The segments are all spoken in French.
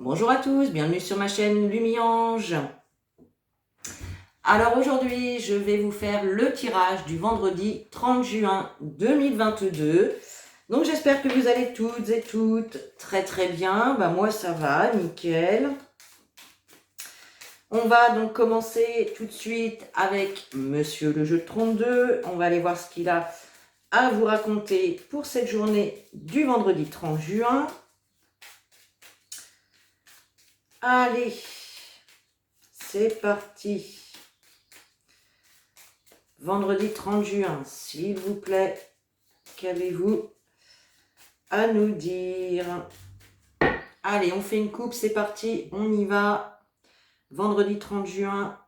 Bonjour à tous, bienvenue sur ma chaîne Lumiange. Alors aujourd'hui, je vais vous faire le tirage du vendredi 30 juin 2022. Donc j'espère que vous allez toutes très bien. Moi ça va, nickel. On va donc commencer tout de suite avec Monsieur le jeu de 32. On va aller voir ce qu'il a à vous raconter pour cette journée du vendredi 30 juin. Allez, c'est parti. Vendredi 30 juin, s'il vous plaît, qu'avez-vous à nous dire? Allez, on fait une coupe, c'est parti, on y va. Vendredi 30 juin.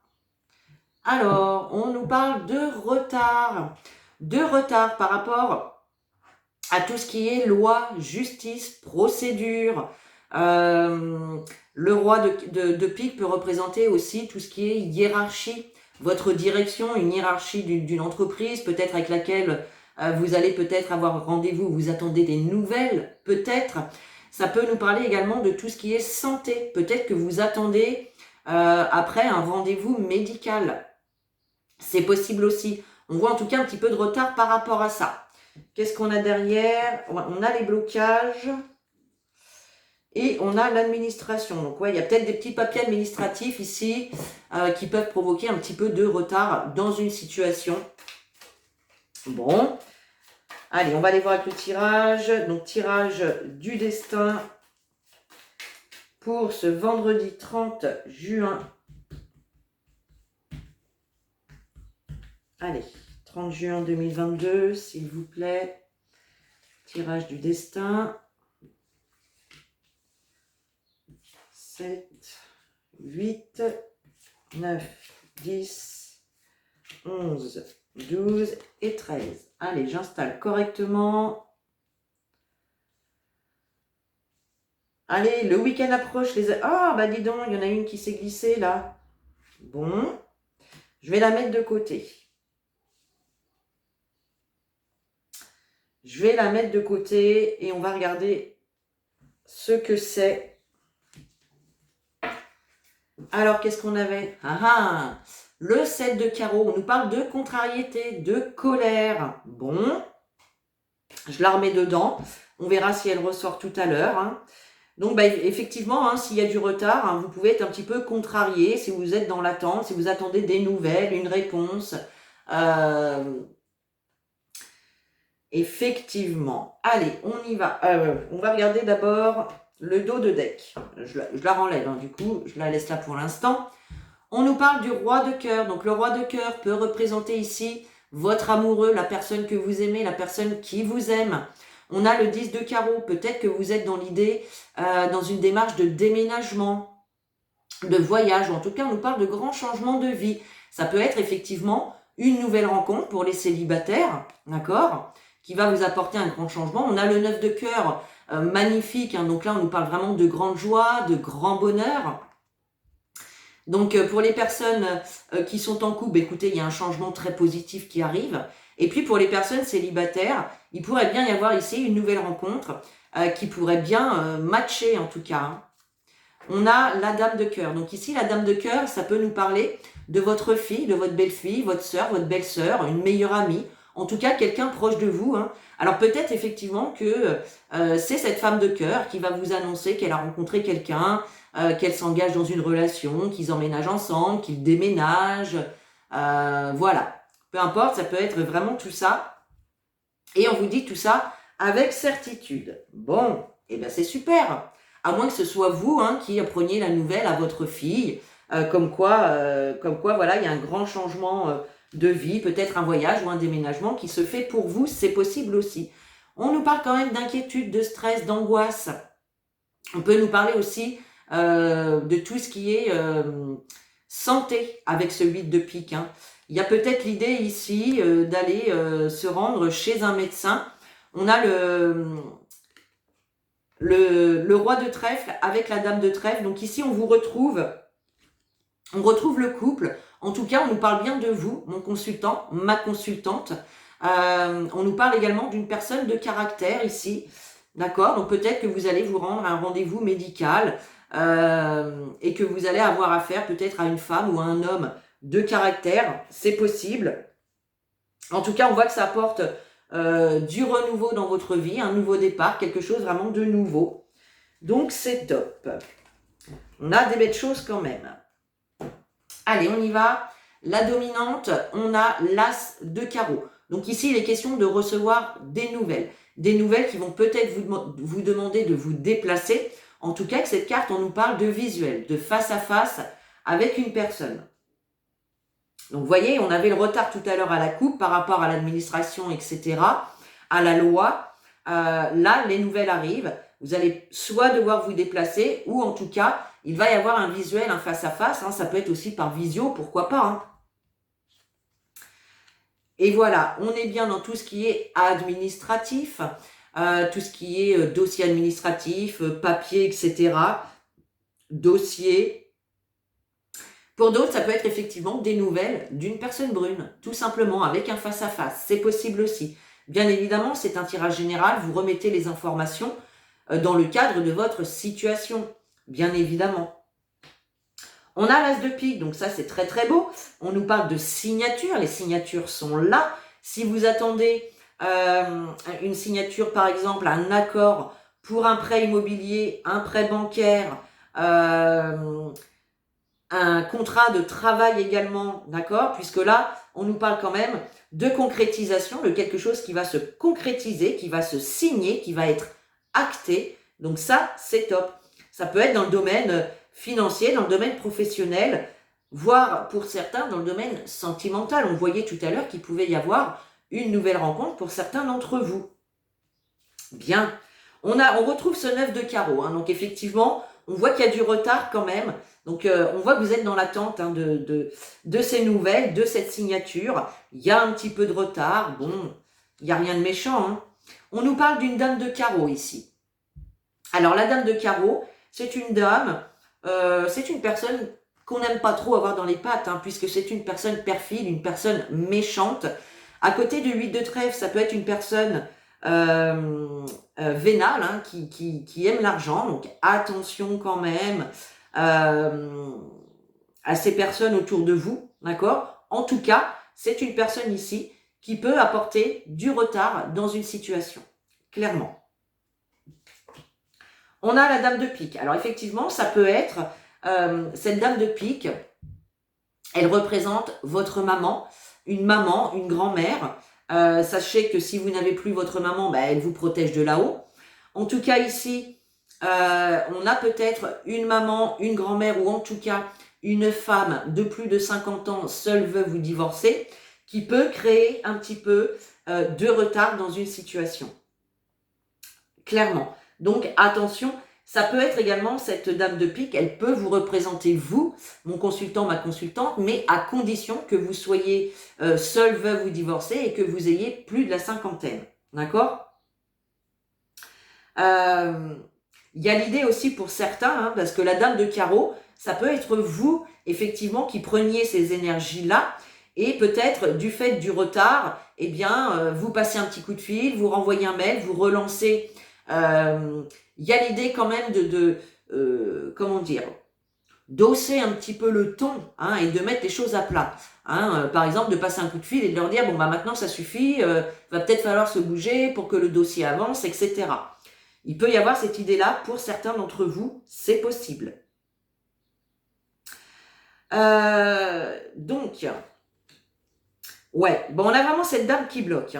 Alors, on nous parle de retard. De retard par rapport à tout ce qui est loi, justice, procédure. Le roi de pique peut représenter aussi tout ce qui est hiérarchie. Votre direction, une hiérarchie d'une entreprise, peut-être avec laquelle vous allez peut-être avoir rendez-vous, vous attendez des nouvelles, peut-être. Ça peut nous parler également de tout ce qui est santé. Peut-être que vous attendez après un rendez-vous médical. C'est possible aussi. On voit en tout cas un petit peu de retard par rapport à ça. Qu'est-ce qu'on a derrière? On a les blocages. Et on a l'administration. Donc ouais, il y a peut-être des petits papiers administratifs ici qui peuvent provoquer un petit peu de retard dans une situation. Bon. Allez, on va aller voir avec le tirage. Donc tirage du destin pour ce vendredi 30 juin. Allez, 30 juin 2022, s'il vous plaît. Tirage du destin. 7, 8, 9, 10, 11, 12 et 13. Allez, j'installe correctement. Allez, le week-end approche. Ah, bah dis donc, il y en a une qui s'est glissée là. Bon, je vais la mettre de côté. Je vais la mettre de côté et on va regarder ce que c'est. Alors, qu'est-ce qu'on avait? Le 7 de carreau. On nous parle de contrariété, de colère. Bon, je la remets dedans. On verra si elle ressort tout à l'heure. Donc, effectivement, s'il y a du retard, vous pouvez être un petit peu contrarié si vous êtes dans l'attente, si vous attendez des nouvelles, une réponse. Effectivement. Allez, on y va. On va regarder d'abord le dos de deck. Je la renlève, du coup, je la laisse là pour l'instant. On nous parle du roi de cœur. Donc le roi de cœur peut représenter ici votre amoureux, la personne que vous aimez, la personne qui vous aime. On a le 10 de carreau. Peut-être que vous êtes dans l'idée, dans une démarche de déménagement, de voyage. Ou en tout cas, on nous parle de grands changements de vie. Ça peut être effectivement une nouvelle rencontre pour les célibataires, d'accord, qui va vous apporter un grand changement. On a le 9 de cœur, magnifique. Donc là, on nous parle vraiment de grande joie, de grand bonheur. Donc pour les personnes qui sont en couple, écoutez, il y a un changement très positif qui arrive. Et puis pour les personnes célibataires, il pourrait bien y avoir ici une nouvelle rencontre qui pourrait bien matcher en tout cas. On a la dame de cœur. Donc ici, la dame de cœur, ça peut nous parler de votre fille, de votre belle-fille, votre sœur, votre belle-sœur, une meilleure amie. En tout cas, quelqu'un proche de vous. Alors peut-être effectivement que c'est cette femme de cœur qui va vous annoncer qu'elle a rencontré quelqu'un, qu'elle s'engage dans une relation, qu'ils emménagent ensemble, qu'ils déménagent. Voilà. Peu importe, ça peut être vraiment tout ça. Et on vous dit tout ça avec certitude. Bon, et bien c'est super. À moins que ce soit vous qui appreniez la nouvelle à votre fille, comme quoi, voilà, il y a un grand changement de vie, peut-être un voyage ou un déménagement qui se fait pour vous, c'est possible aussi. On nous parle quand même d'inquiétude, de stress, d'angoisse. On peut nous parler aussi de tout ce qui est santé avec ce 8 de pique. Il y a peut-être l'idée ici d'aller se rendre chez un médecin. On a le roi de trèfle avec la dame de trèfle. Donc ici, on retrouve le couple. En tout cas, on nous parle bien de vous, mon consultant, ma consultante. On nous parle également d'une personne de caractère ici. D'accord? Donc peut-être que vous allez vous rendre à un rendez-vous médical et que vous allez avoir affaire peut-être à une femme ou à un homme de caractère, c'est possible. En tout cas, on voit que ça apporte du renouveau dans votre vie, un nouveau départ, quelque chose vraiment de nouveau. Donc, c'est top. On a des belles choses quand même. Allez, on y va. La dominante, on a l'as de carreau. Donc ici, il est question de recevoir des nouvelles. Des nouvelles qui vont peut-être vous demander de vous déplacer. En tout cas, avec cette carte, on nous parle de visuel, de face à face avec une personne. Donc vous voyez, on avait le retard tout à l'heure à la coupe par rapport à l'administration, etc., à la loi. Là, les nouvelles arrivent. Vous allez soit devoir vous déplacer, ou en tout cas, il va y avoir un visuel, un face-à-face. Ça peut être aussi par visio, pourquoi pas. Et voilà, on est bien dans tout ce qui est administratif, tout ce qui est dossier administratif, papier, etc., dossier. Pour d'autres, ça peut être effectivement des nouvelles d'une personne brune, tout simplement, avec un face-à-face. C'est possible aussi. Bien évidemment, c'est un tirage général, vous remettez les informations dans le cadre de votre situation, bien évidemment. On a l'as de pique, donc ça c'est très très beau. On nous parle de signature, les signatures sont là. Si vous attendez une signature, par exemple, un accord pour un prêt immobilier, un prêt bancaire, un contrat de travail également, d'accord? Puisque là, on nous parle quand même de concrétisation, de quelque chose qui va se concrétiser, qui va se signer, qui va être acté. Donc ça, c'est top. Ça peut être dans le domaine financier, dans le domaine professionnel, voire pour certains dans le domaine sentimental. On voyait tout à l'heure qu'il pouvait y avoir une nouvelle rencontre pour certains d'entre vous. Bien. On retrouve ce 9 de carreau. Donc effectivement, on voit qu'il y a du retard quand même. Donc on voit que vous êtes dans l'attente de ces nouvelles, de cette signature. Il y a un petit peu de retard. Bon, il n'y a rien de méchant. On nous parle d'une dame de carreau ici. Alors la dame de carreau, c'est une dame, c'est une personne qu'on n'aime pas trop avoir dans les pattes, puisque c'est une personne perfide, une personne méchante. À côté du 8 de trèfle, ça peut être une personne vénale, qui aime l'argent. Donc attention quand même à ces personnes autour de vous, d'accord? En tout cas, c'est une personne ici qui peut apporter du retard dans une situation, clairement. On a la dame de pique. Alors effectivement, ça peut être, cette dame de pique, elle représente votre maman, une grand-mère. Sachez que si vous n'avez plus votre maman, elle vous protège de là-haut. En tout cas ici, on a peut-être une maman, une grand-mère ou en tout cas une femme de plus de 50 ans, seule veuve ou divorcée, qui peut créer un petit peu de retard dans une situation. Clairement. Donc attention, ça peut être également cette dame de pique, elle peut vous représenter vous, mon consultant, ma consultante, mais à condition que vous soyez seule, veuve ou divorcée et que vous ayez plus de la cinquantaine. D'accord ? Il y a l'idée aussi pour certains, parce que la dame de carreau, ça peut être vous, effectivement, qui preniez ces énergies-là, et peut-être du fait du retard, eh bien, vous passez un petit coup de fil, vous renvoyez un mail, vous relancez. Il y a l'idée quand même comment dire, d'hausser un petit peu le ton, et de mettre les choses à plat. Par exemple, de passer un coup de fil et de leur dire, bon, maintenant ça suffit, va peut-être falloir se bouger pour que le dossier avance, etc. Il peut y avoir cette idée-là pour certains d'entre vous, c'est possible. Donc, ouais, bon, on a vraiment cette dame qui bloque.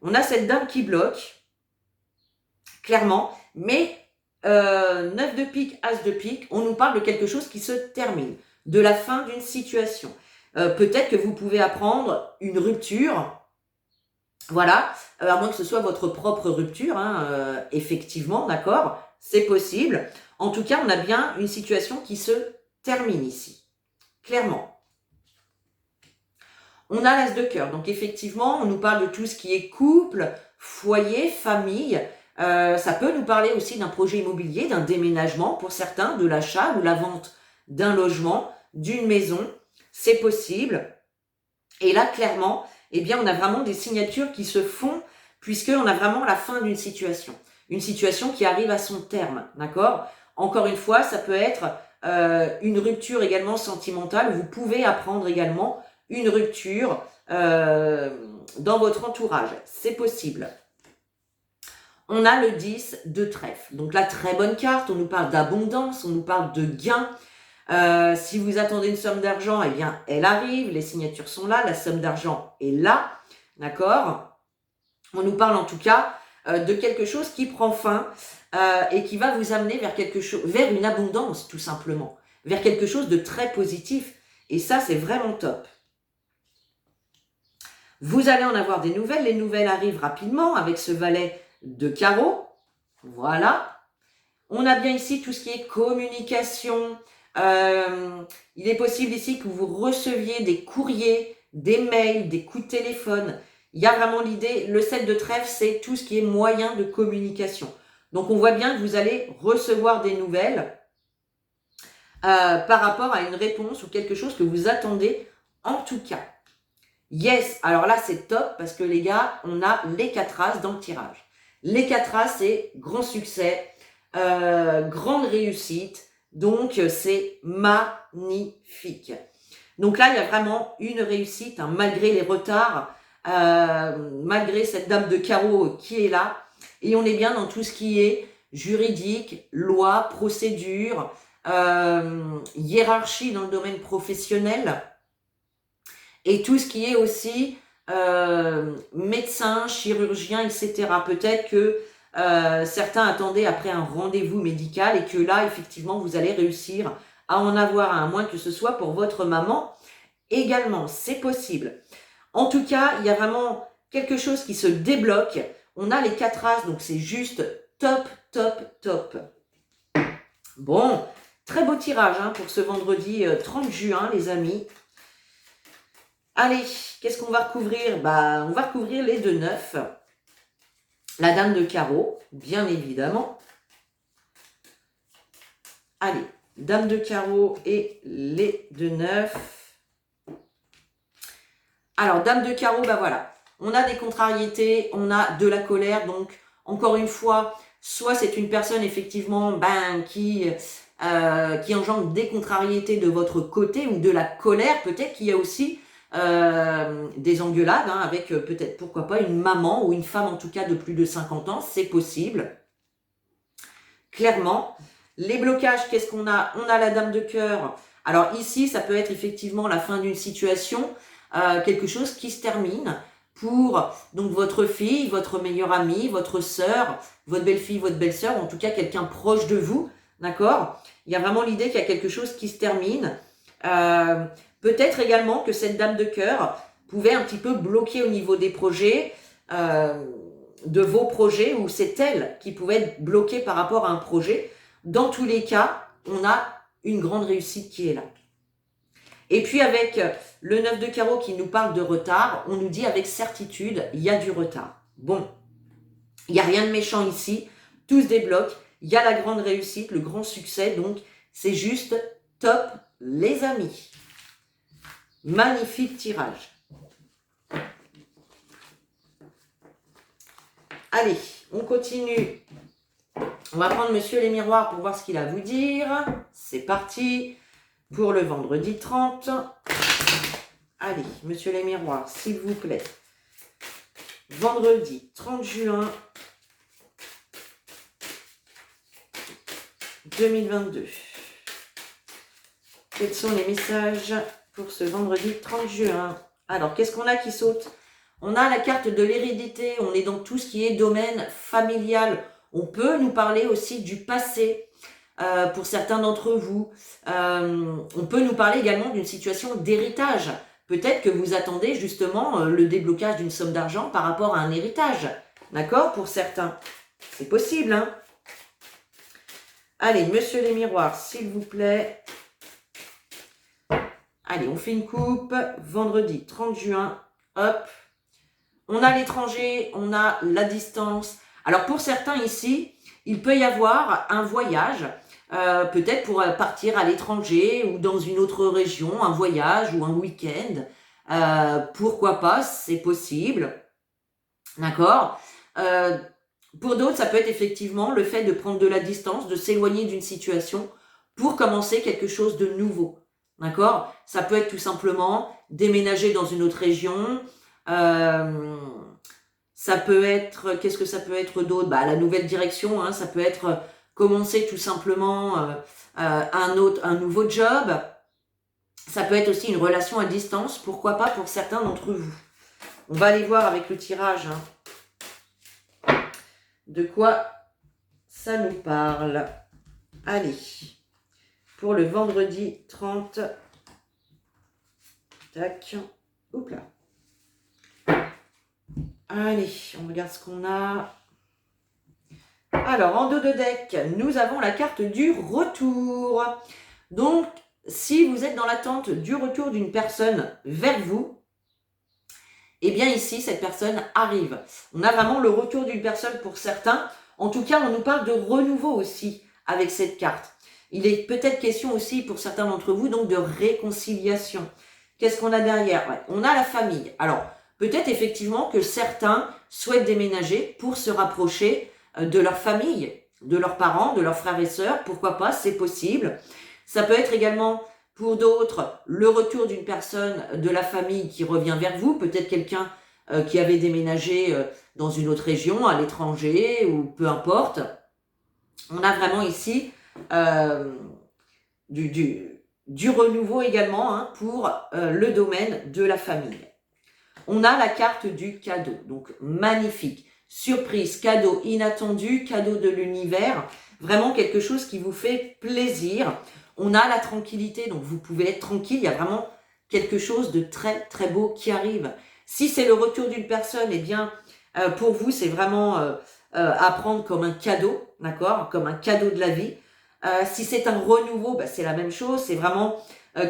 On a cette dame qui bloque, clairement, mais 9 de pique, as de pique, on nous parle de quelque chose qui se termine, de la fin d'une situation. Peut-être que vous pouvez apprendre une rupture, voilà, à moins que ce soit votre propre rupture, effectivement, d'accord, c'est possible. En tout cas, on a bien une situation qui se termine ici, clairement. On a l'as de cœur, donc effectivement, on nous parle de tout ce qui est couple, foyer, famille. Ça peut nous parler aussi d'un projet immobilier, d'un déménagement pour certains, de l'achat ou la vente d'un logement, d'une maison. C'est possible. Et là, clairement, eh bien, on a vraiment des signatures qui se font puisqu'on a vraiment la fin d'une situation. Une situation qui arrive à son terme, d'accord ? Encore une fois, ça peut être une rupture également sentimentale. Vous pouvez apprendre également une rupture dans votre entourage. C'est possible. On a le 10 de trèfle. Donc la très bonne carte, on nous parle d'abondance, on nous parle de gain. Si vous attendez une somme d'argent, eh bien, elle arrive, les signatures sont là, la somme d'argent est là, d'accord? On nous parle en tout cas de quelque chose qui prend fin et qui va vous amener vers quelque chose, vers une abondance tout simplement, vers quelque chose de très positif. Et ça, c'est vraiment top. Vous allez en avoir des nouvelles, les nouvelles arrivent rapidement avec ce valet de carreau. Voilà. On a bien ici tout ce qui est communication. Il est possible ici que vous receviez des courriers, des mails, des coups de téléphone. Il y a vraiment l'idée, le 7 de trèfle, c'est tout ce qui est moyen de communication. Donc on voit bien que vous allez recevoir des nouvelles par rapport à une réponse ou quelque chose que vous attendez en tout cas. Yes, alors là c'est top parce que les gars, on a les 4 as dans le tirage. Les 4 as, c'est grand succès, grande réussite, donc c'est magnifique. Donc là, il y a vraiment une réussite, hein, malgré les retards, malgré cette dame de carreau qui est là. Et on est bien dans tout ce qui est juridique, loi, procédure, hiérarchie dans le domaine professionnel. Et tout ce qui est aussi médecin, chirurgien, etc. Peut-être que certains attendaient après un rendez-vous médical et que là, effectivement, vous allez réussir à en avoir un, à moins que ce soit pour votre maman également. C'est possible. En tout cas, il y a vraiment quelque chose qui se débloque. On a les 4 as, donc c'est juste top, top, top. Bon, très beau tirage hein, pour ce vendredi 30 juin, les amis. Allez, qu'est-ce qu'on va recouvrir? On va recouvrir les 2-9. La dame de carreau, bien évidemment. Allez, dame de carreau et les 2-9. Alors, dame de carreau, voilà. On a des contrariétés, on a de la colère. Donc, encore une fois, soit c'est une personne, effectivement, qui engendre des contrariétés de votre côté ou de la colère. Peut-être qu'il y a aussi des engueulades avec peut-être, pourquoi pas, une maman ou une femme en tout cas de plus de 50 ans, c'est possible. Clairement. Les blocages, qu'est-ce qu'on a? On a la dame de cœur. Alors ici, ça peut être effectivement la fin d'une situation, quelque chose qui se termine pour donc votre fille, votre meilleure amie, votre sœur, votre belle-fille, votre belle-sœur, ou en tout cas quelqu'un proche de vous, d'accord? Il y a vraiment l'idée qu'il y a quelque chose qui se termine. Peut-être également que cette dame de cœur pouvait un petit peu bloquer au niveau des projets, de vos projets, ou c'est elle qui pouvait être bloquée par rapport à un projet. Dans tous les cas, on a une grande réussite qui est là. Et puis avec le 9 de carreau qui nous parle de retard, on nous dit avec certitude, il y a du retard. Bon, il n'y a rien de méchant ici, tout se débloque, il y a la grande réussite, le grand succès, donc c'est juste top les amis. Magnifique tirage. Allez, on continue. On va prendre Monsieur les Miroirs pour voir ce qu'il a à vous dire. C'est parti pour le vendredi 30. Allez, Monsieur les Miroirs, s'il vous plaît. Vendredi 30 juin 2022. Quels sont les messages pour ce vendredi 30 juin? Alors, qu'est-ce qu'on a qui saute? On a la carte de l'hérédité, on est dans tout ce qui est domaine familial. On peut nous parler aussi du passé pour certains d'entre vous. On peut nous parler également d'une situation d'héritage. Peut-être que vous attendez justement le déblocage d'une somme d'argent par rapport à un héritage. D'accord? Pour certains. C'est possible, hein? Allez, Monsieur les Miroirs, s'il vous plaît. Allez, on fait une coupe. Vendredi 30 juin. Hop. On a l'étranger, on a la distance. Alors pour certains ici, il peut y avoir un voyage, peut-être pour partir à l'étranger ou dans une autre région, un voyage ou un week-end. Pourquoi pas, c'est possible. D'accord. Pour d'autres, ça peut être effectivement le fait de prendre de la distance, de s'éloigner d'une situation pour commencer quelque chose de nouveau. D'accord? Ça peut être tout simplement déménager dans une autre région. Ça peut être, qu'est-ce que ça peut être d'autre? La nouvelle direction, hein, ça peut être commencer tout simplement un nouveau job. Ça peut être aussi une relation à distance, pourquoi pas pour certains d'entre vous. On va aller voir avec le tirage de quoi ça nous parle. Allez, pour le vendredi 30. Tac. Oups là. Allez, on regarde ce qu'on a. Alors, en dos de deck, nous avons la carte du retour. Donc, si vous êtes dans l'attente du retour d'une personne vers vous, eh bien ici, cette personne arrive. On a vraiment le retour d'une personne pour certains. En tout cas, on nous parle de renouveau aussi avec cette carte. Il est peut-être question aussi pour certains d'entre vous donc de réconciliation. Qu'est-ce qu'on a derrière? Ouais, on a la famille. Alors, peut-être effectivement que certains souhaitent déménager pour se rapprocher de leur famille, de leurs parents, de leurs frères et sœurs. Pourquoi pas? C'est possible. Ça peut être également pour d'autres le retour d'une personne de la famille qui revient vers vous. Peut-être quelqu'un qui avait déménagé dans une autre région, à l'étranger ou peu importe. On a vraiment ici du renouveau également hein, pour le domaine de la famille. On a la carte du cadeau, donc magnifique. Surprise, cadeau inattendu, cadeau de l'univers. Vraiment quelque chose qui vous fait plaisir. On a la tranquillité, donc vous pouvez être tranquille. Il y a vraiment quelque chose de très très beau qui arrive. Si c'est le retour d'une personne, eh bien pour vous c'est vraiment à prendre comme un cadeau, d'accord, comme un cadeau de la vie. Si c'est un renouveau, c'est la même chose. C'est vraiment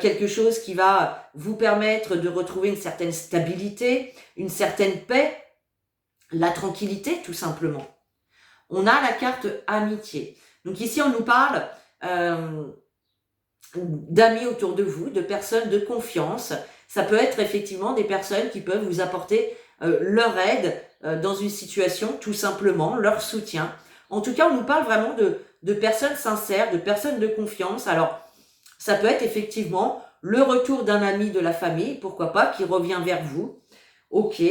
quelque chose qui va vous permettre de retrouver une certaine stabilité, une certaine paix, la tranquillité tout simplement. On a la carte amitié. Donc ici on nous parle d'amis autour de vous, de personnes de confiance. Ça peut être effectivement des personnes qui peuvent vous apporter leur aide dans une situation, tout simplement, leur soutien. En tout cas, on nous parle vraiment de personnes sincères, de personnes de confiance. Alors, ça peut être effectivement le retour d'un ami de la famille, pourquoi pas, qui revient vers vous. Ok.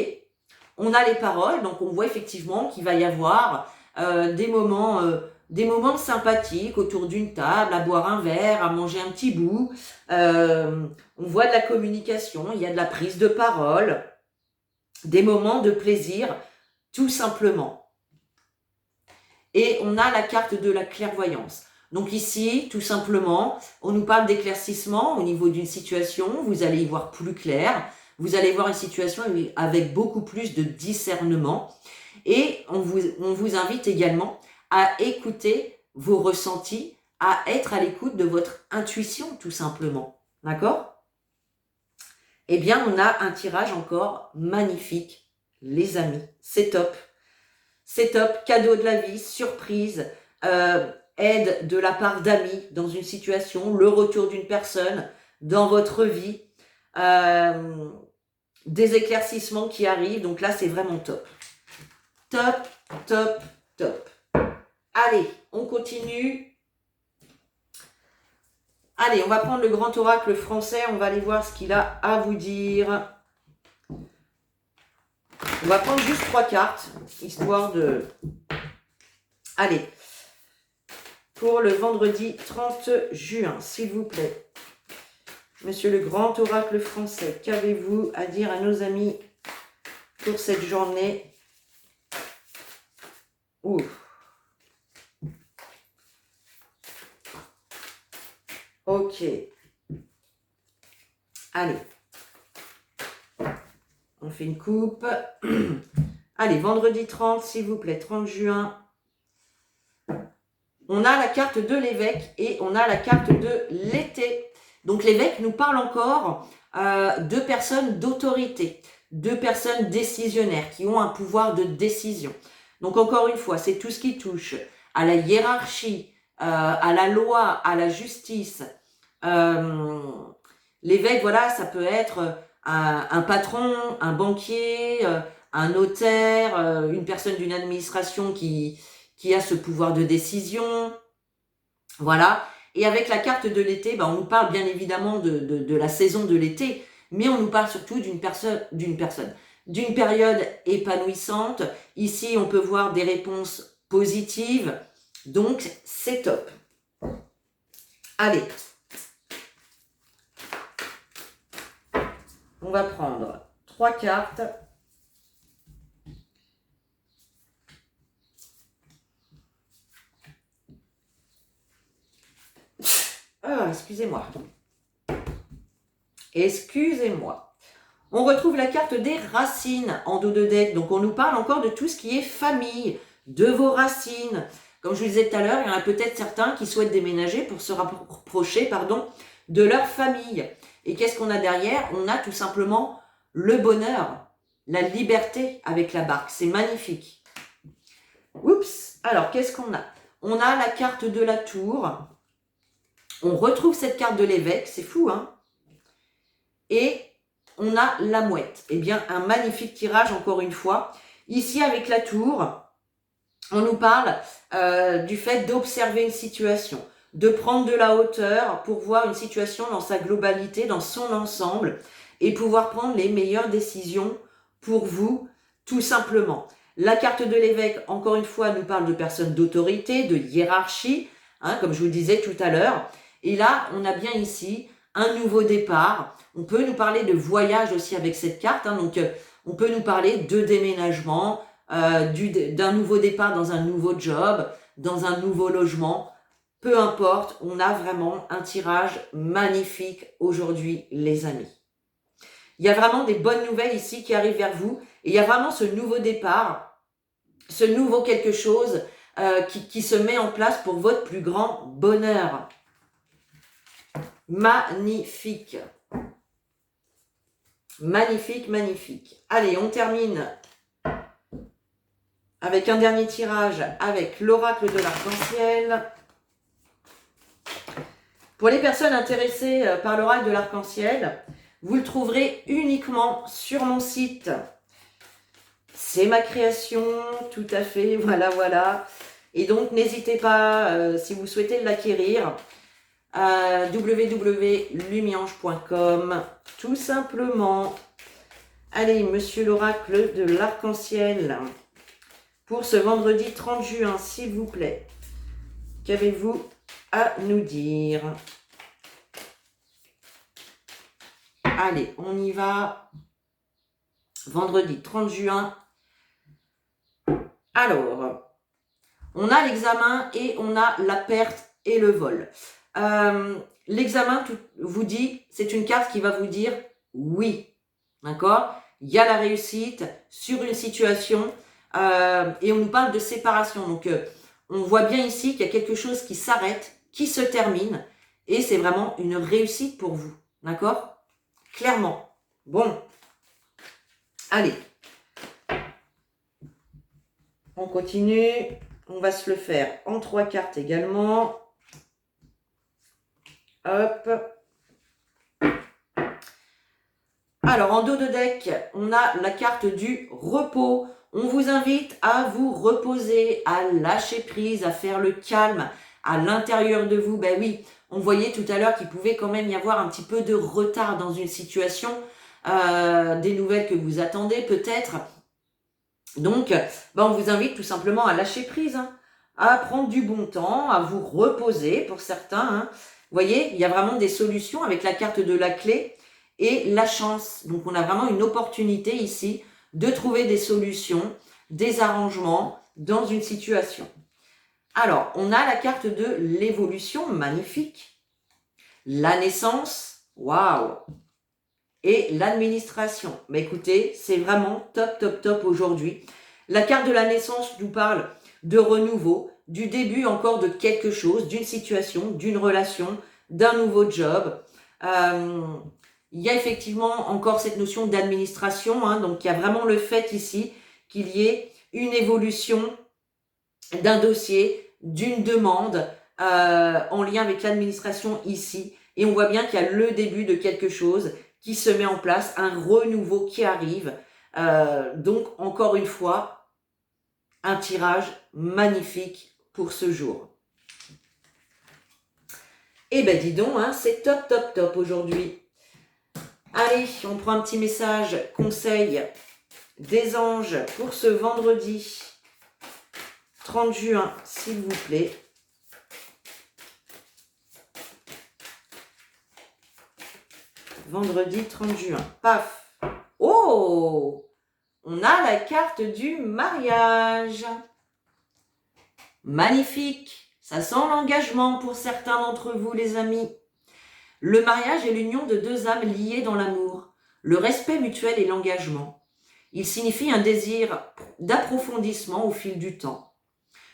On a les paroles, donc on voit effectivement qu'il va y avoir des moments sympathiques autour d'une table, à boire un verre, à manger un petit bout. On voit de la communication, il y a de la prise de parole, des moments de plaisir, tout simplement. Et on a la carte de la clairvoyance. Donc ici, tout simplement, on nous parle d'éclaircissement au niveau d'une situation, vous allez y voir plus clair, vous allez voir une situation avec beaucoup plus de discernement et on vous invite également à écouter vos ressentis, à être à l'écoute de votre intuition tout simplement, d'accord? Eh bien, on a un tirage encore magnifique, les amis, c'est top. C'est top, cadeau de la vie, surprise, aide de la part d'amis dans une situation, le retour d'une personne dans votre vie, des éclaircissements qui arrivent. Donc là, c'est vraiment top. Top, top, top. Allez, on continue. Allez, on va prendre le grand oracle français. On va aller voir ce qu'il a à vous dire. On va prendre juste 3 cartes, histoire de... Allez, pour le vendredi 30 juin, s'il vous plaît. Monsieur le grand oracle français, qu'avez-vous à dire à nos amis pour cette journée? Ouh. Ok. Allez. On fait une coupe. Allez, vendredi 30, s'il vous plaît, 30 juin. On a la carte de l'évêque et on a la carte de l'été. Donc l'évêque nous parle encore de personnes d'autorité, de personnes décisionnaires qui ont un pouvoir de décision. Donc encore une fois, c'est tout ce qui touche à la hiérarchie, à la loi, à la justice. L'évêque, voilà, ça peut être un patron, un banquier, un notaire, une personne d'une administration qui a ce pouvoir de décision. Voilà. Et avec la carte de l'été, ben, on nous parle bien évidemment de la saison de l'été, mais on nous parle surtout d'une période épanouissante. Ici, on peut voir des réponses positives. Donc, c'est top. Allez. On va prendre 3 cartes. Ah, excusez-moi. Excusez-moi. On retrouve la carte des racines en dos de deck. Donc, on nous parle encore de tout ce qui est famille, de vos racines. Comme je vous disais tout à l'heure, il y en a peut-être certains qui souhaitent déménager pour se rapprocher, de leur famille. Et qu'est-ce qu'on a derrière? On a tout simplement le bonheur, la liberté avec la barque. C'est magnifique. Oups. Alors, qu'est-ce qu'on a? On a la carte de la tour. On retrouve cette carte de l'évêque. C'est fou, hein? Et on a la mouette. Eh bien, un magnifique tirage, encore une fois. Ici, avec la tour, on nous parle du fait d'observer une situation, de prendre de la hauteur pour voir une situation dans sa globalité, dans son ensemble, et pouvoir prendre les meilleures décisions pour vous, tout simplement. La carte de l'évêque, encore une fois, nous parle de personnes d'autorité, de hiérarchie, hein, comme je vous le disais tout à l'heure. Et là, on a bien ici un nouveau départ. On peut nous parler de voyage aussi avec cette carte. Hein, donc, on peut nous parler de déménagement, d'un nouveau départ dans un nouveau job, dans un nouveau logement. Peu importe, on a vraiment un tirage magnifique aujourd'hui, les amis. Il y a vraiment des bonnes nouvelles ici qui arrivent vers vous. Et il y a vraiment ce nouveau départ, ce nouveau quelque chose qui se met en place pour votre plus grand bonheur. Magnifique. Magnifique, magnifique. Allez, on termine avec un dernier tirage avec l'oracle de l'arc-en-ciel. Pour les personnes intéressées par l'oracle de l'arc-en-ciel, vous le trouverez uniquement sur mon site. C'est ma création, tout à fait, voilà. Et donc, n'hésitez pas, si vous souhaitez l'acquérir, www.lumiange.com, tout simplement. Allez, monsieur l'oracle de l'arc-en-ciel, pour ce vendredi 30 juin, s'il vous plaît, qu'avez-vous à nous dire? Allez, on y va. Vendredi 30 juin. Alors, on a l'examen et on a la perte et le vol. L'examen vous dit, c'est une carte qui va vous dire oui, d'accord? Il y a la réussite sur une situation et on nous parle de séparation. Donc, on voit bien ici qu'il y a quelque chose qui s'arrête, qui se termine et c'est vraiment une réussite pour vous, d'accord? Clairement. Bon, allez, on continue. On va se le faire en 3 cartes également. Hop. Alors, en dos de deck, on a la carte du repos. On vous invite à vous reposer, à lâcher prise, à faire le calme à l'intérieur de vous. Ben oui, on voyait tout à l'heure qu'il pouvait quand même y avoir un petit peu de retard dans une situation, des nouvelles que vous attendez peut-être. Donc, ben on vous invite tout simplement à lâcher prise, hein, à prendre du bon temps, à vous reposer pour certains. Hein. Vous voyez, il y a vraiment des solutions avec la carte de la clé et la chance. Donc, on a vraiment une opportunité ici de trouver des solutions, des arrangements dans une situation. Alors, on a la carte de l'évolution, magnifique. La naissance, waouh. Et l'administration. Mais écoutez, c'est vraiment top aujourd'hui. La carte de la naissance nous parle de renouveau, du début encore de quelque chose, d'une situation, d'une relation, d'un nouveau job. Il y a effectivement encore cette notion d'administration. Hein, donc, il y a vraiment le fait ici qu'il y ait une évolution d'un dossier, d'une demande en lien avec l'administration ici. Et on voit bien qu'il y a le début de quelque chose qui se met en place, un renouveau qui arrive. Donc, encore une fois, un tirage magnifique pour ce jour. Eh ben dis donc, hein, c'est top, top, top aujourd'hui. Allez, on prend un petit message conseil des anges pour ce vendredi 30 juin, s'il vous plaît. Vendredi 30 juin. Paf. Oh, on a la carte du mariage. Magnifique. Ça sent l'engagement pour certains d'entre vous, les amis. Le mariage est l'union de deux âmes liées dans l'amour, le respect mutuel et l'engagement. Il signifie un désir d'approfondissement au fil du temps.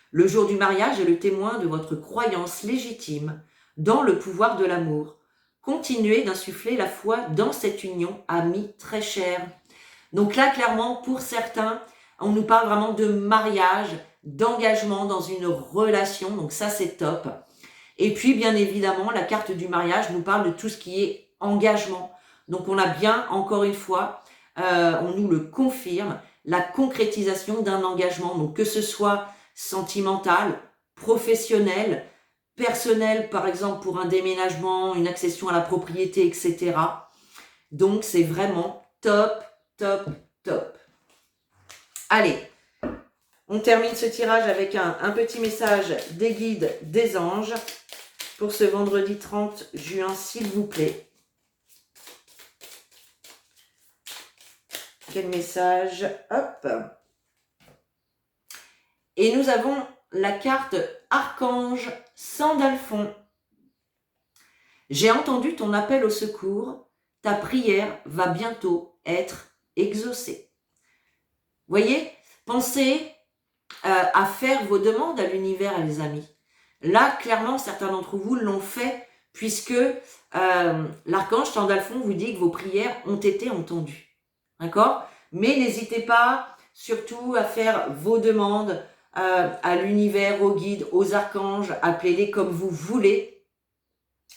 Le jour du mariage est le témoin de votre croyance légitime dans le pouvoir de l'amour. Continuez d'insuffler la foi dans cette union, amie très chère. Donc là, clairement, pour certains, on nous parle vraiment de mariage, d'engagement dans une relation. Donc ça, c'est top. Et puis, bien évidemment, la carte du mariage nous parle de tout ce qui est engagement. Donc on a bien, encore une fois, on nous le confirme, la concrétisation d'un engagement. Donc que ce soit sentimental, professionnel, personnel, par exemple pour un déménagement, une accession à la propriété, etc. Donc c'est vraiment top, top, top. Allez, on termine ce tirage avec un petit message des guides, des anges pour ce vendredi 30 juin, s'il vous plaît. Quel message? Hop. Et nous avons la carte Archange Sandalphon. J'ai entendu ton appel au secours. Ta prière va bientôt être exaucée. Voyez, pensez à faire vos demandes à l'univers, les amis. Là, clairement, certains d'entre vous l'ont fait puisque l'archange Sandalphon vous dit que vos prières ont été entendues. D'accord? Mais n'hésitez pas surtout à faire vos demandes à l'univers, aux guides, aux archanges, appelez-les comme vous voulez.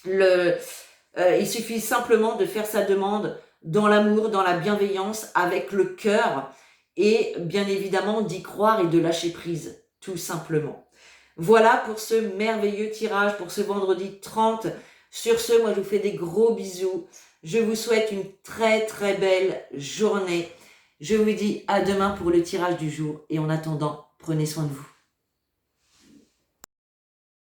Il suffit simplement de faire sa demande dans l'amour, dans la bienveillance, avec le cœur et bien évidemment d'y croire et de lâcher prise, tout simplement. Voilà pour ce merveilleux tirage, pour ce vendredi 30. Sur ce, moi je vous fais des gros bisous. Je vous souhaite une très très belle journée. Je vous dis à demain pour le tirage du jour et en attendant, prenez soin de vous.